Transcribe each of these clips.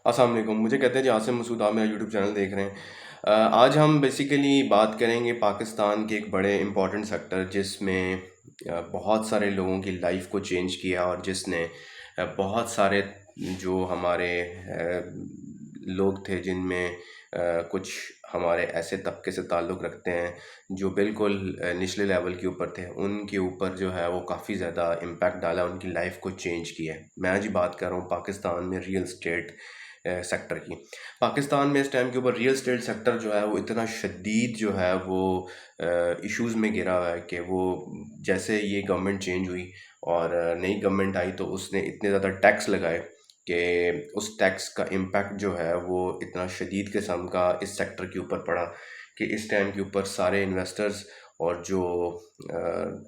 अस्सलाम वालेकुम। मुझे कहते हैं जी आसिम मसूद, आप मेरा यूट्यूब चैनल देख रहे हैं। आज हम बेसिकली बात करेंगे पाकिस्तान के एक बड़े इम्पोर्टेंट सेक्टर जिसमें बहुत सारे लोगों की लाइफ को चेंज किया और जिसने बहुत सारे जो हमारे लोग थे जिनमें कुछ हमारे ऐसे तबके से ताल्लुक़ रखते हैं जो बिल्कुल निचले लेवल के ऊपर थे, उनके ऊपर जो है वो काफ़ी ज़्यादा इम्पैक्ट डाला, उनकी लाइफ को चेंज किया है। मैं आज बात कर रहा हूँ पाकिस्तान में रियल स्टेट सेक्टर की। पाकिस्तान में इस टाइम के ऊपर रियल स्टेट सेक्टर जो है वो इतना शदीद जो है वो इश्यूज़ में घिरा हुआ है कि वो जैसे ये गवर्नमेंट चेंज हुई और नई गवर्नमेंट आई तो उसने इतने ज़्यादा टैक्स लगाए कि उस टैक्स का इम्पैक्ट जो है वो इतना शदीद किस्म का इस सेक्टर के ऊपर पड़ा कि इस टाइम के ऊपर सारे इन्वेस्टर्स और जो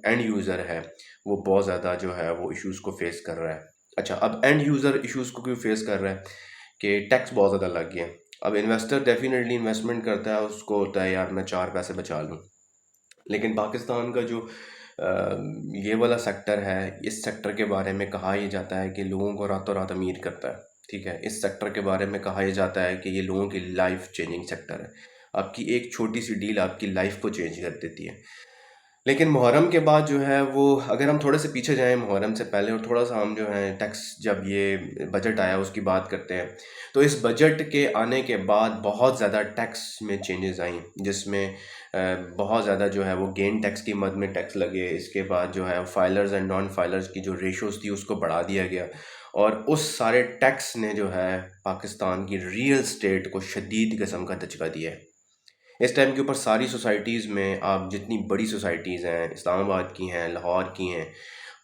एंड यूज़र है वो बहुत ज़्यादा जो है वो इश्यूज़ को फेस कर रहा है। अच्छा, अब एंड यूज़र इश्यूज़ को क्यों फेस कर रहा है कि टैक्स बहुत ज़्यादा लग गया है। अब इन्वेस्टर डेफिनेटली इन्वेस्टमेंट करता है, उसको होता है यार मैं चार पैसे बचा लूँ। लेकिन पाकिस्तान का जो ये वाला सेक्टर है, इस सेक्टर के बारे में कहा यह जाता है कि लोगों को रातों रात अमीर करता है। ठीक है, इस सेक्टर के बारे में कहा यह जाता है कि ये लोगों की लाइफ चेंजिंग सेक्टर है। आपकी एक छोटी सी डील आपकी लाइफ को चेंज कर देती है। लेकिन मुहर्रम के बाद जो है वो, अगर हम थोड़े से पीछे जाएं मुहर्रम से पहले और थोड़ा सा हम जो है टैक्स, जब ये बजट आया उसकी बात करते हैं, तो इस बजट के आने के बाद बहुत ज़्यादा टैक्स में चेंजेस आई जिसमें बहुत ज़्यादा जो है वो गेन टैक्स की मद में टैक्स लगे। इसके बाद जो है फाइलर्स एंड नॉन फाइलर्स की जो रेशोज़ थी उसको बढ़ा दिया गया और उस सारे टैक्स ने जो है पाकिस्तान की रियल स्टेट को शदीद किस्म का धचका दिया है। इस टाइम के ऊपर सारी सोसाइटीज़ में, आप जितनी बड़ी सोसाइटीज़ हैं, इस्लामाबाद की हैं, लाहौर की हैं,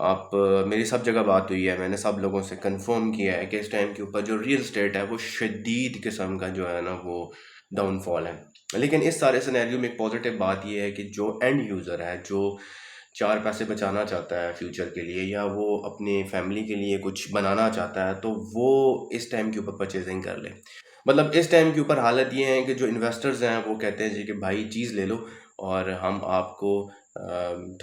आप मेरी सब जगह बात हुई है, मैंने सब लोगों से कंफर्म किया है कि इस टाइम के ऊपर जो रियल स्टेट है वो शदीद किस्म का जो है ना वो डाउनफॉल है। लेकिन इस सारे सिनेरियो में एक पॉजिटिव बात ये है कि जो एंड यूज़र है, जो चार पैसे बचाना चाहता है फ्यूचर के लिए या वो अपने फैमिली के लिए कुछ बनाना चाहता है, तो वो इस टाइम के ऊपर परचेजिंग कर ले। मतलब इस टाइम के ऊपर हालत ये है कि जो इन्वेस्टर्स हैं वो कहते हैं जी कि भाई चीज़ ले लो और हम आपको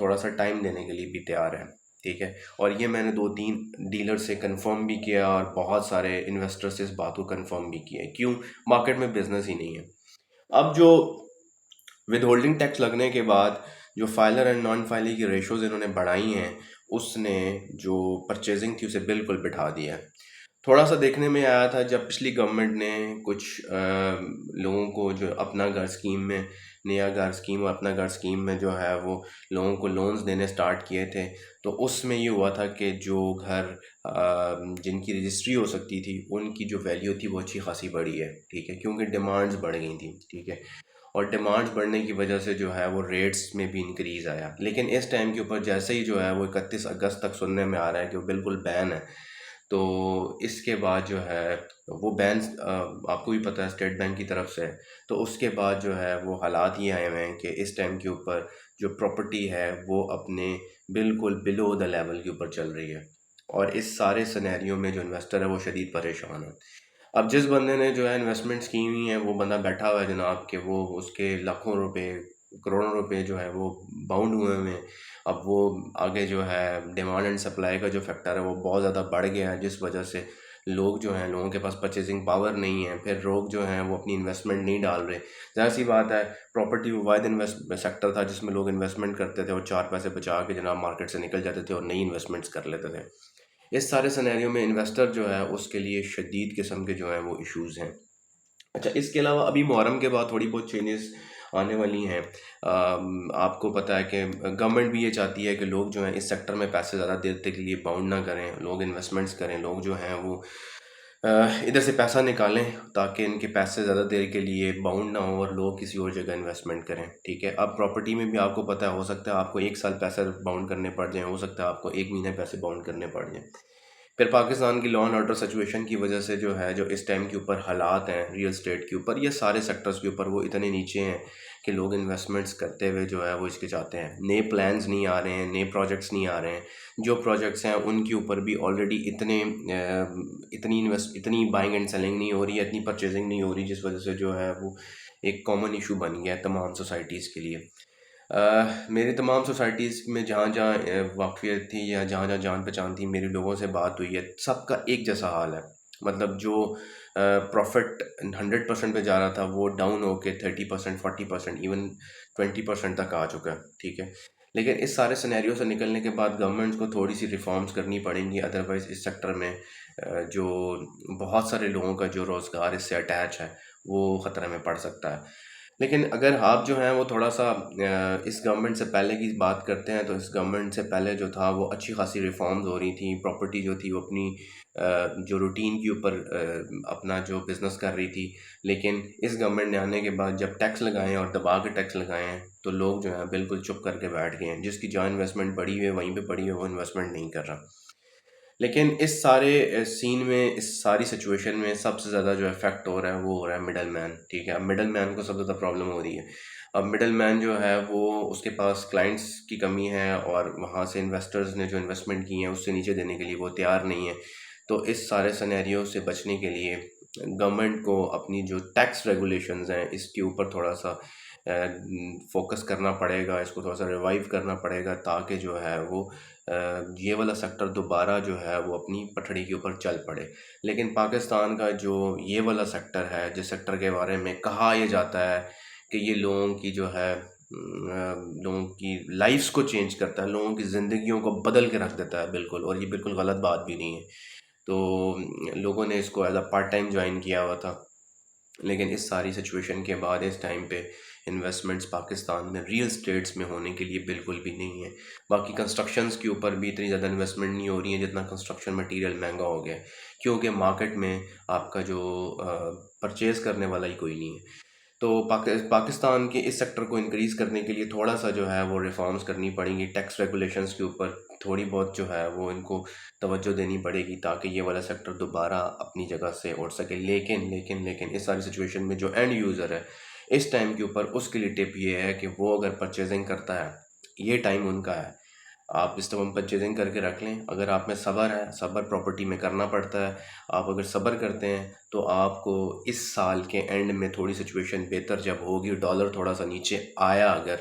थोड़ा सा टाइम देने के लिए भी तैयार हैं। ठीक है, और ये मैंने दो तीन डीलर से कंफर्म भी किया और बहुत सारे इन्वेस्टर्स से इस बात को कंफर्म भी किया है। क्यों? मार्केट में बिजनेस ही नहीं है। अब जो विद होल्डिंग टैक्स लगने के बाद जो फाइलर एंड नॉन फाइलर की रेशोज़ इन्होंने बढ़ाई हैं, उसने जो परचेजिंग थी उसे बिल्कुल बिठा दिया है। थोड़ा सा देखने में आया था जब पिछली गवर्नमेंट ने कुछ लोगों को जो अपना घर स्कीम में, नया घर स्कीम और अपना घर स्कीम में जो है वो लोगों को लोन्स देने स्टार्ट किए थे, तो उसमें ये हुआ था कि जो घर जिनकी रजिस्ट्री हो सकती थी उनकी जो वैल्यू थी वो अच्छी खासी बढ़ी है। ठीक है, क्योंकि डिमांड्स बढ़ गई थी। ठीक है, और डिमांड्स बढ़ने की वजह से जो है वो रेट्स में भी इंक्रीज़ आया। लेकिन इस टाइम के ऊपर जैसे ही जो है वो 31 अगस्त तक सुनने में आ रहा है कि वो बिल्कुल बैन है, तो इसके बाद जो है वो बैन आपको भी पता है स्टेट बैंक की तरफ से है। तो उसके बाद जो है वो हालात ये आए हुए हैं कि इस टाइम के ऊपर जो प्रॉपर्टी है वो अपने बिल्कुल बिलो द लेवल के ऊपर चल रही है और इस सारे सिनेरियो में जो इन्वेस्टर है वो शदीद परेशान है। अब जिस बंदे ने जो है इन्वेस्टमेंट्स की हुई है वो बंदा बैठा हुआ है जनाब कि वो उसके लाखों रुपए, करोड़ों रुपए जो है वो बाउंड हुए हुए हैं। अब वो आगे जो है डिमांड एंड सप्लाई का जो फैक्टर है वो बहुत ज़्यादा बढ़ गया है, जिस वजह से लोग जो हैं, लोगों के पास परचेजिंग पावर नहीं है, फिर लोग जो हैं वो अपनी इन्वेस्टमेंट नहीं डाल रहे। ज़ाहिर सी बात है, प्रॉपर्टी वो वाहिद इन्वेस्ट सेक्टर था जिसमें लोग इन्वेस्टमेंट करते थे और चार पैसे बचा के जनाब मार्केट से निकल जाते थे और नई इन्वेस्टमेंट्स कर लेते थे। इस सारे सिनेरियो में इन्वेस्टर जो है उसके लिए शदीद किस्म के जो हैं वो इश्यूज़ हैं। अच्छा, इसके अलावा अभी मुहर्रम के बाद थोड़ी बहुत चेंजेस आने वाली हैं। आपको पता है कि गवर्नमेंट भी ये चाहती है कि लोग जो हैं इस सेक्टर में पैसे ज़्यादा देर तक के लिए बाउंड ना करें, लोग इन्वेस्टमेंट्स करें, लोग जो हैं वो इधर से पैसा निकालें ताकि इनके पैसे ज़्यादा देर के लिए बाउंड ना हो और लोग किसी और जगह इन्वेस्टमेंट करें। ठीक है, अब प्रॉपर्टी में भी आपको पता है, हो सकता है आपको एक साल पैसे बाउंड करने पड़ जाएँ, हो सकता है आपको एक महीने पैसे बाउंड करने पड़ जाएँ। फिर पाकिस्तान की लॉ एंड ऑर्डर सिचुएशन की वजह से जो है, जो इस टाइम के ऊपर हालात हैं रियल स्टेट के ऊपर, ये सारे सेक्टर्स के ऊपर वो इतने नीचे हैं कि लोग इन्वेस्टमेंट्स करते हुए जो है वो हिचकिचाते हैं। नए प्लान्स नहीं आ रहे हैं, नए प्रोजेक्ट्स नहीं आ रहे हैं। जो प्रोजेक्ट्स हैं उनके ऊपर भी ऑलरेडी इतनी बाइंग एंड सेलिंग नहीं हो रही है, इतनी परचेजिंग नहीं हो रही, जिस वजह से जो है वो एक कॉमन इशू बन गया है तमाम सोसाइटीज़ के लिए। मेरी तमाम सोसाइटीज़ में जहाँ जहाँ वाक़फ़ियत थी या जहाँ जहाँ जान पहचान थी, मेरे लोगों से बात हुई है, सबका एक जैसा हाल है। मतलब जो प्रॉफिट 100% पे जा रहा था वो डाउन होके 30%, 40%, इवन 20% तक आ चुका है। ठीक है, लेकिन इस सारे सिनेरियो से निकलने के बाद गवर्नमेंट्स को थोड़ी सी रिफॉर्म्स करनी पड़ेंगी, अदरवाइज़ इस सेक्टर में जो बहुत सारे लोगों का जो रोज़गार इससे अटैच है वो ख़तरे में पड़ सकता है। लेकिन अगर आप जो हैं वो थोड़ा सा इस गवर्नमेंट से पहले की बात करते हैं, तो इस गवर्नमेंट से पहले जो था वो अच्छी खासी रिफॉर्म्स हो रही थी। प्रॉपर्टी जो थी वो अपनी जो रूटीन के ऊपर अपना जो बिज़नेस कर रही थी। लेकिन इस गवर्नमेंट ने आने के बाद जब टैक्स लगाए हैं और दबा के टैक्स लगाए हैं, तो लोग जो हैं बिल्कुल चुप करके बैठ गए हैं। जिसकी जहाँ इन्वेस्टमेंट पड़ी हुई है वहीं पे पड़ी है, वो इन्वेस्टमेंट नहीं कर रहा। लेकिन इस सारे सीन में, इस सारी सिचुएशन में सबसे ज़्यादा जो इफेक्ट हो रहा है वो हो रहा है मिडल मैन। ठीक है, अब मिडल मैन को सबसे ज़्यादा प्रॉब्लम हो रही है। अब मिडल मैन जो है वो, उसके पास क्लाइंट्स की कमी है और वहाँ से इन्वेस्टर्स ने जो इन्वेस्टमेंट की है उससे नीचे देने के लिए वो तैयार नहीं है। तो इस सारे सिनेरियो से बचने के लिए गवर्नमेंट को अपनी जो टैक्स रेगुलेशंस हैं इसके ऊपर थोड़ा सा फोकस करना पड़ेगा, इसको थोड़ा सा रिवाइव करना पड़ेगा, ताकि जो है वो ये वाला सेक्टर दोबारा जो है वो अपनी पटड़ी के ऊपर चल पड़े। लेकिन पाकिस्तान का जो ये वाला सेक्टर है, जिस सेक्टर के बारे में कहा यह जाता है कि ये लोगों की जो है लोगों की लाइफ्स को चेंज करता है, लोगों की ज़िंदगियों को बदल के रख देता है बिल्कुल, और ये बिल्कुल गलत बात भी नहीं है। तो लोगों ने इसको as a part time join किया हुआ था। लेकिन इस सारी सिचुएशन के बाद इस टाइम पे इन्वेस्टमेंट्स पाकिस्तान में रियल स्टेट्स में होने के लिए बिल्कुल भी नहीं है। बाकी कंस्ट्रक्शंस के ऊपर भी इतनी ज़्यादा इन्वेस्टमेंट नहीं हो रही है जितना कंस्ट्रक्शन मटेरियल महंगा हो गया है, क्योंकि मार्केट में आपका जो परचेज़ करने वाला ही कोई नहीं है। तो पाकिस्तान के इस सेक्टर को इंक्रीज़ करने के लिए थोड़ा सा जो है वो रिफॉर्म्स करनी पड़ेंगी। टैक्स रेगुलेशंस के ऊपर थोड़ी बहुत जो है वो इनको तवज्जो देनी पड़ेगी, ताकि ये वाला सेक्टर दोबारा अपनी जगह से उठ सके। लेकिन लेकिन लेकिन इस सारी सिचुएशन में जो एंड यूज़र है इस टाइम के ऊपर, उसके लिए टिप ये है कि वो अगर परचेजिंग करता है, ये टाइम उनका है। आप इस टाइम परचेजिंग करके रख लें। अगर आप में सब्र है, सब्र प्रॉपर्टी में करना पड़ता है। आप अगर सब्र करते हैं तो आपको इस साल के एंड में थोड़ी सिचुएशन बेहतर जब होगी, डॉलर थोड़ा सा नीचे आया अगर,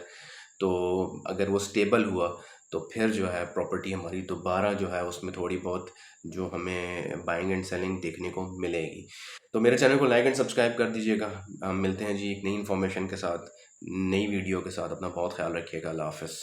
तो अगर वो स्टेबल हुआ, तो फिर जो है प्रॉपर्टी हमारी दोबारा जो है उसमें थोड़ी बहुत जो हमें बाइंग एंड सेलिंग देखने को मिलेगी। तो मेरे चैनल को लाइक एंड सब्सक्राइब कर दीजिएगा। हम मिलते हैं जी एक नई इन्फॉर्मेशन के साथ, नई वीडियो के साथ। अपना बहुत ख्याल रखिएगा। अल्लाह हाफ़िज़।